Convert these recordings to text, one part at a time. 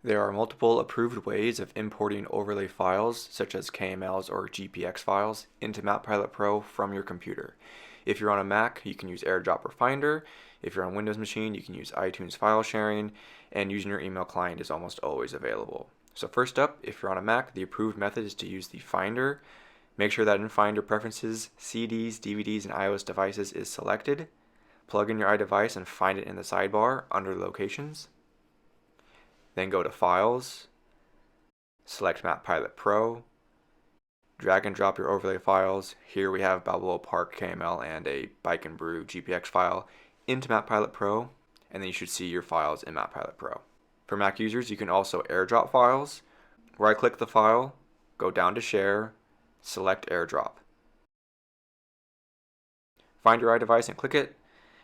There are multiple approved ways of importing overlay files, such as KMLs or GPX files, into MapPilot Pro from your computer. If you're on a Mac, you can use Airdrop or Finder. If you're on a Windows machine, you can use iTunes file sharing, and using your email client is almost always available. So first up, if you're on a Mac, the approved method is to use the Finder. Make sure that in Finder Preferences, CDs, DVDs, and iOS devices is selected. Plug in your iDevice and find it in the sidebar under Locations. Then go to Files, select MapPilot Pro, drag and drop your overlay files. Here we have Balboa Park KML and a Bike and Brew GPX file into MapPilot Pro, and then you should see your files in MapPilot Pro. For Mac users, you can also airdrop files. Right-click the file, go down to Share, select Airdrop. Find your iDevice and click it,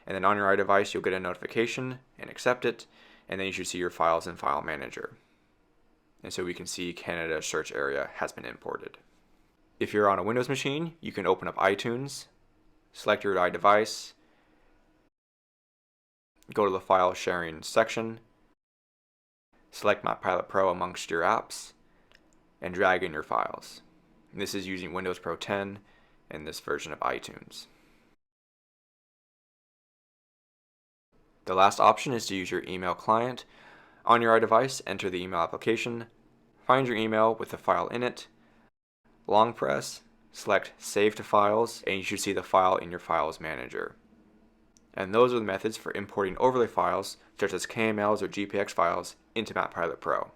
and then on your iDevice you'll get a notification and accept it, and then you should see your files in File Manager. And so we can see Canada search area has been imported. If you're on a Windows machine, you can open up iTunes, select your iDevice, go to the file sharing section, select MapPilot Pro amongst your apps, and drag in your files. And this is using Windows Pro 10 and this version of iTunes. The last option is to use your email client. On your iDevice, enter the email application, find your email with the file in it, long press, select Save to Files, and you should see the file in your Files Manager. And those are the methods for importing overlay files, such as KMLs or GPX files, into MapPilot Pro.